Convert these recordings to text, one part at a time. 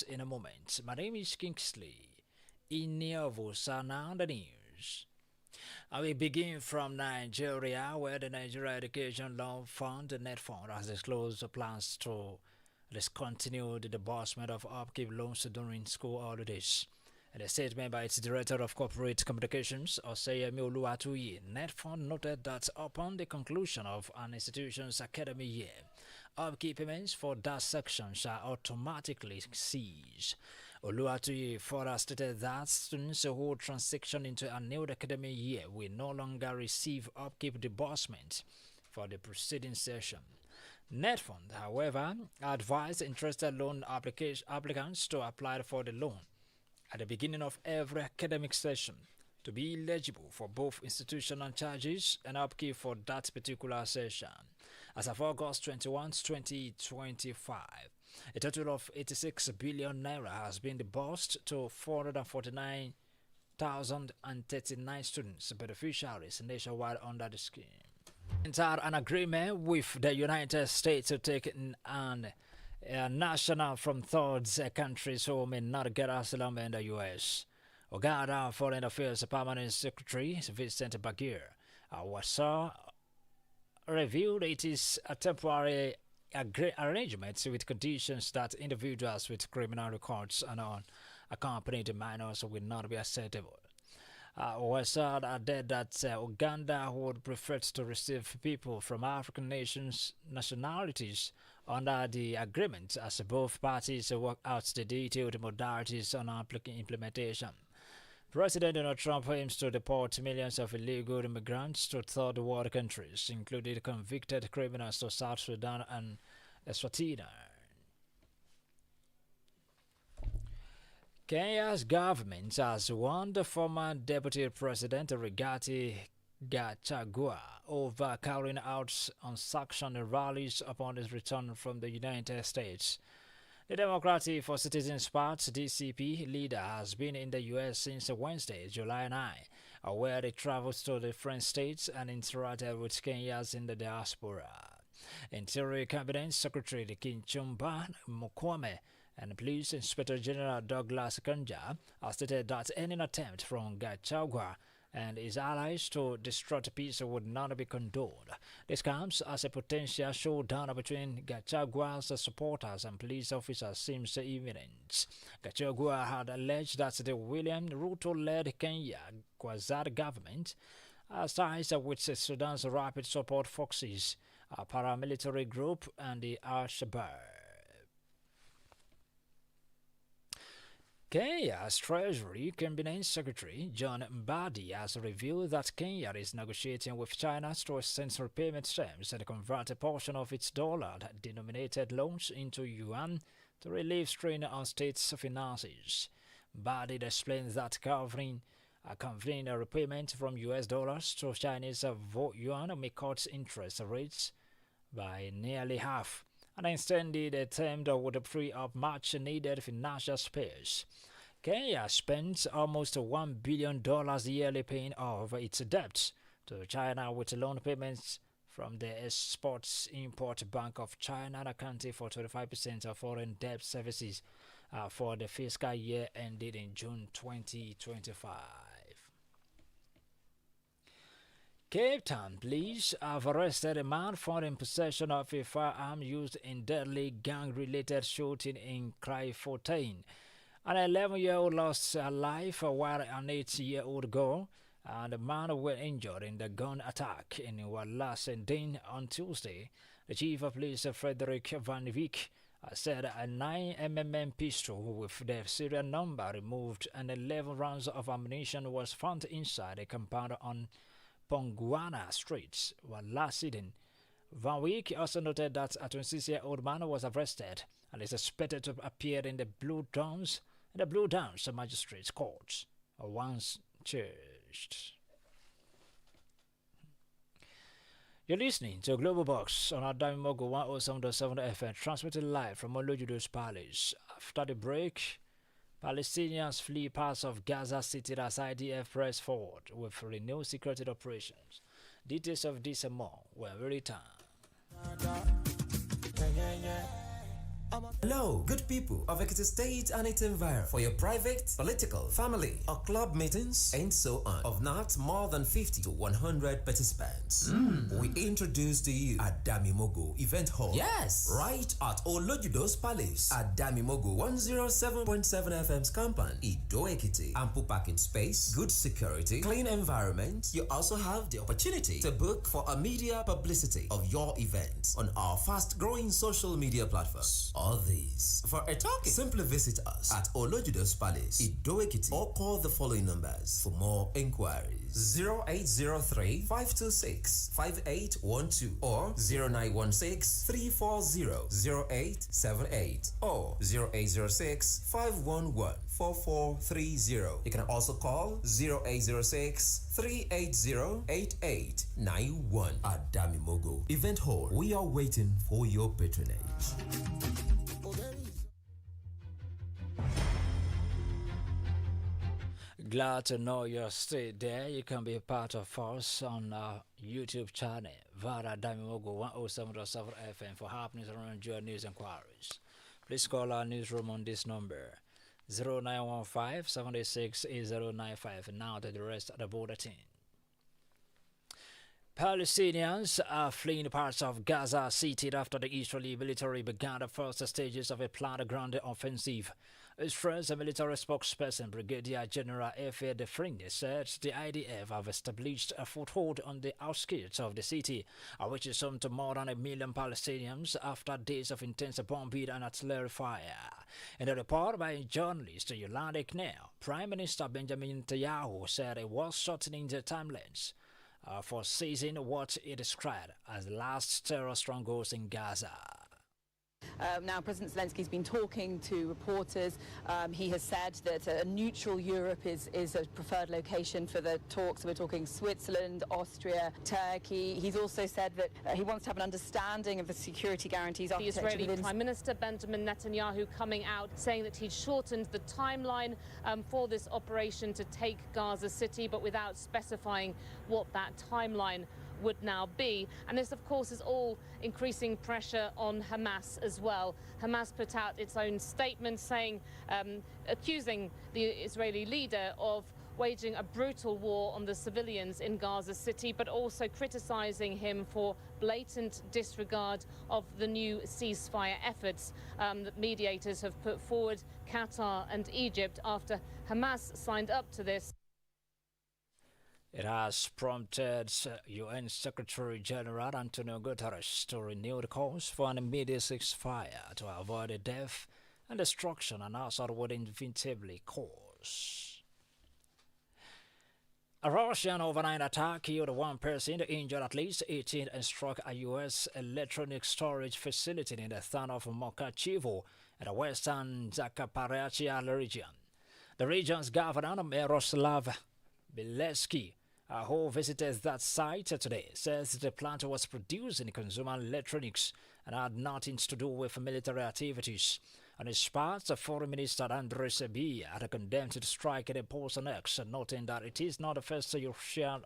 in a moment. My name is Kingsley Iniovosa. Now the news. I will begin from Nigeria, where the Nigeria Education Loan Fund, the Net Fund, has disclosed plans to discontinue the disbursement of upkeep loans during school holidays. In a statement by its Director of Corporate Communications, Oseyemi Oluwatoyi, NetFund noted that upon the conclusion of an institution's academic year, upkeep payments for that section shall automatically cease. Oluwatoyi further stated that students who transition into a new academic year will no longer receive upkeep disbursement for the preceding session. NetFund, however, advised interested loan applicants to apply for the loan at the beginning of every academic session to be eligible for both institutional charges and upkeep for that particular session. As of August 21, 2025, a total of 86 billion naira has been disbursed to 449,039 students beneficiaries nationwide under the scheme. Entered an agreement with the United States to take an national from third countries who may not get asylum in the U.S. Uganda Foreign Affairs Permanent Secretary Vincent Bagir was revealed it is a temporary arrangement with conditions that individuals with criminal records and unaccompanied minors will not be acceptable. Wassad added that Uganda would prefer to receive people from African nationalities under the agreement as both parties work out the detailed modalities on implementation. President Donald Trump aims to deport millions of illegal immigrants to third world countries, including convicted criminals to South Sudan and Eswatini. Kenya's government has warned the former Deputy President Rigathi Gachagua over carrying out unsanctioned rallies upon his return from the United States. The Democratic for Citizens Party (DCP) leader has been in the U.S. since Wednesday, July 9, where he traveled to different states and interacted with Kenyans in the diaspora. Interior Cabinet Secretary Kinchumba Mukwame and Police Inspector General Douglas Kanja have stated that any attempt from Gachagua and his allies to disrupt peace would not be condoned. This comes as a potential showdown between Gachagua's supporters and police officers seems imminent. Gachagua had alleged that the William Ruto-led Kenya Kwazar government has ties with Sudan's Rapid Support Forces, a paramilitary group, and the Al-Shabaab. Kenya's Treasury Cabinet Secretary John Mbadi has revealed that Kenya is negotiating with China to extend repayment terms and convert a portion of its dollar-denominated loans into yuan to relieve strain on states' finances. Mbadi explains that converting a repayment from US dollars to Chinese yuan may cut interest rates by nearly half, and extended a term that would free up much needed financial space. Kenya spends almost $1 billion yearly paying off its debts to China, with loan payments from the Export-Import Bank of China accounting for 25% of foreign debt services for the fiscal year ended in June 2025. Cape Town police have arrested a man found in possession of a firearm used in deadly gang-related shooting in Kraaifontein. An 11-year-old lost her life while an 8-year-old girl and a man were injured in the gun attack in Wallasendin on Tuesday. The chief of police, Frederick Van Wyk, said a 9mm pistol with the serial number removed and 11 rounds of ammunition was found inside a compound on Pongwana Street, Wallasiden. Van Wyk also noted that a 26-year-old man was arrested and is expected to appear in the Blue Downs Magistrates Court once charged. You're listening to Global Box on Adamimogo 107.7 FM, transmitted live from Olojudo's Palace. After the break, Palestinians flee parts of Gaza City as IDF press forward with renewed security operations. Details of this and more when we return. Hello, good people of Ekiti State and its environment. For your private, political, family, or club meetings, and so on, of not more than 50 to 100 participants, we introduce to you Adamimogo Event Hall. Yes! Right at Olojudo's Palace, Adamimogo 107.7 FM's compound, Ido Ekiti. Ample parking space, good security, clean environment. You also have the opportunity to book for a media publicity of your event on our fast-growing social media platforms. All these for a talking. Simply visit us at Olojudo's Palace, Ido Ekiti, or call the following numbers for more inquiries: 0803 526 5812 or 0916 340 0878 or 0806 511 4430. You can also call 0806 380 8891 at Adamimogo Event Hall. We are waiting for your patronage. Glad to know you're still there. You can be a part of us on our YouTube channel via Adamimogo 107.7 FM for happenings around your news inquiries. Please call our newsroom on this number 0915 76 8095. And now to the rest of the bulletin. Palestinians are fleeing parts of Gaza City after the Israeli military began the first stages of a planned ground offensive. Israel's military spokesperson, Brigadier General Efe Defrinde, said the IDF have established a foothold on the outskirts of the city, which is home to more than 1 million Palestinians after days of intense bombing and artillery fire. In a report by journalist Yolanda Knell, Prime Minister Benjamin Netanyahu said it was shortening the timelines for seizing what he described as the last terror strongholds in Gaza. Now, President Zelensky's been talking to reporters. He has said that a neutral Europe is a preferred location for the talks. We're talking Switzerland, Austria, Turkey. He's also said that he wants to have an understanding of the security guarantees. The Israeli Prime Minister Benjamin Netanyahu coming out saying that he'd shortened the timeline for this operation to take Gaza City, but without specifying what that timeline would now be. And this, of course, is all increasing pressure on Hamas as well. Hamas put out its own statement saying, accusing the Israeli leader of waging a brutal war on the civilians in Gaza City, but also criticizing him for blatant disregard of the new ceasefire efforts that mediators have put forward, Qatar and Egypt, after Hamas signed up to this. It has prompted UN Secretary General Antonio Guterres to renew the calls for an immediate ceasefire to avoid the death and destruction an assault would inevitably cause. A Russian overnight attack killed one person, injured at least 18, and struck a U.S. electronic storage facility in the town of Mokachivo in the western Zaporizhzhia region. The region's governor, Miroslav Bielski, who visited that site today, says the plant was producing consumer electronics and had nothing to do with military activities. On his part, Foreign Minister Andrei Sybiha had condemned the strike in a post on X, noting that it is not the first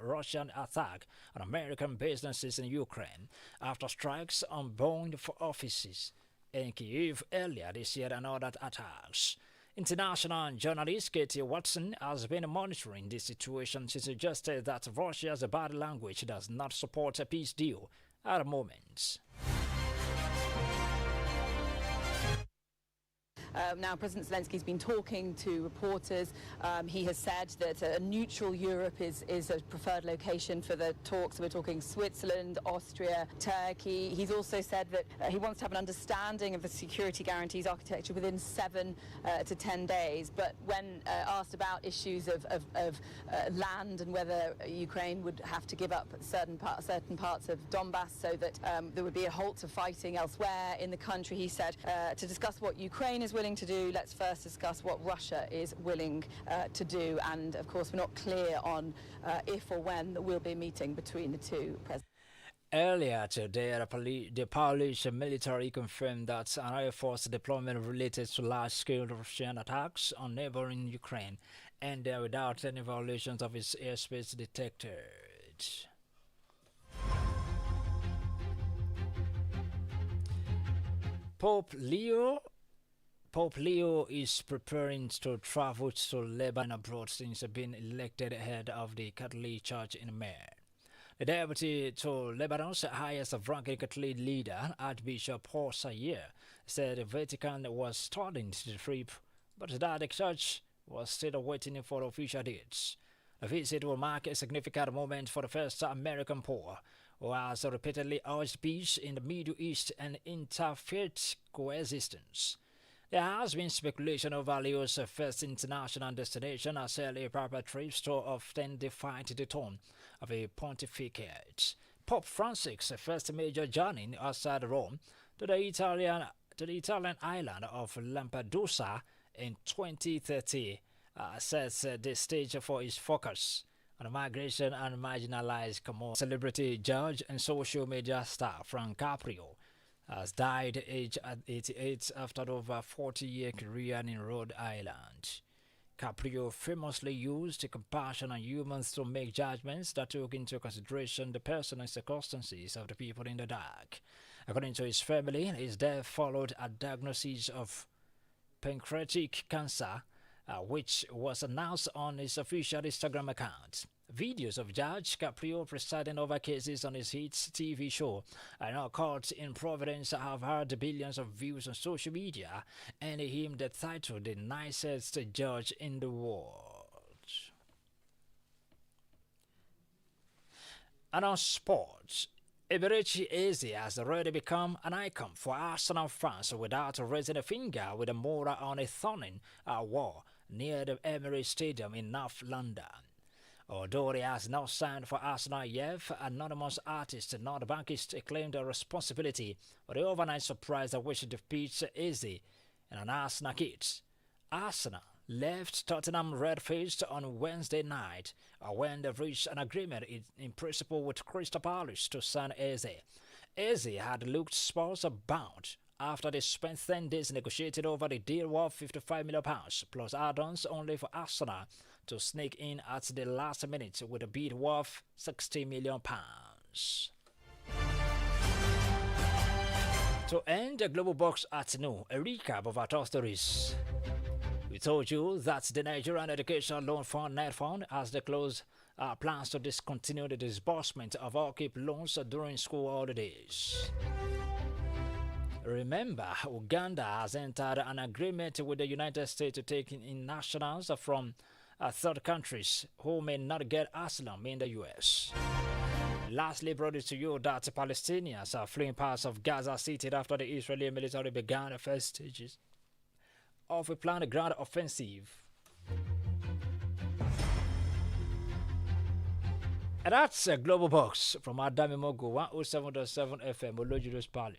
Russian attack on American businesses in Ukraine, after strikes on bombed offices in Kyiv earlier this year and other attacks. International journalist Katie Watson has been monitoring this situation. She suggested that Russia's body language does not support a peace deal at the moment. Now, President Zelensky's been talking to reporters. He has said that a neutral Europe is a preferred location for the talks. We're talking Switzerland, Austria, Turkey. He's also said that he wants to have an understanding of the security guarantees architecture within 7 to 10 days. But when asked about issues of land and whether Ukraine would have to give up certain parts of Donbass so that there would be a halt to fighting elsewhere in the country, he said, to discuss what Ukraine is willing to do, let's first discuss what Russia is willing to do. And of course, we're not clear on if or when there will be a meeting between the two presidents. Earlier today, the Polish military confirmed that an air force deployment related to large-scale Russian attacks on neighboring Ukraine ended without any violations of its airspace detected. Pope Leo is preparing to travel to Lebanon abroad since being elected head of the Catholic Church in May. The deputy to Lebanon's highest ranking Catholic leader, Archbishop Paul Sayer, said the Vatican was starting the trip, but that the church was still waiting for official dates. The visit will mark a significant moment for the first American pope, who has repeatedly urged peace in the Middle East and interfaith coexistence. There has been speculation over Leo's first international destination as early Papa trips to often defined the tone of a pontificate. Pope Francis' first major journey outside Rome to the Italian island of Lampedusa in 2030 sets the stage for his focus on migration and marginalized communities. Celebrity judge and social media star Frank Caprio has died aged 88 after over 40-year career in Rhode Island. Caprio famously used compassion and humor to make judgments that took into consideration the personal circumstances of the people in the dark. According to his family, his death followed a diagnosis of pancreatic cancer, which was announced on his official Instagram account. Videos of Judge Caprio presiding over cases on his hit TV show and now court in Providence have had billions of views on social media, and him the title the nicest judge in the world. And on sports, Eberechi Eze has already become an icon for Arsenal fans without raising a finger with a motor on a thorny wall near the Emirates Stadium in North London. Although he has not signed for Arsenal yet, anonymous artist Not Bankist claimed the responsibility for the overnight surprise that which defeats Eze in an Arsenal kit. Arsenal left Tottenham red-faced on Wednesday night when they reached an agreement in principle with Crystal Palace to sign Eze. Eze had looked Spurs bound after they spent 10 days negotiating over the deal worth £55 million plus add-ons, only for Arsenal to sneak in at the last minute with a bid worth £60 million. To end the global box at noon, a recap of our top stories. We told you that the Nigerian Education Loan Fund (NEDFund) has disclosed plans to discontinue the disbursement of all-keep loans during school holidays. Remember, Uganda has entered an agreement with the United States to take in nationals from third countries who may not get asylum in the U.S. Lastly, brought it to you that Palestinians are fleeing parts of Gaza City after the Israeli military began the first stages of a planned ground offensive. And that's a global box from Adamimogo 107.7 FM, Olojulo's Palace.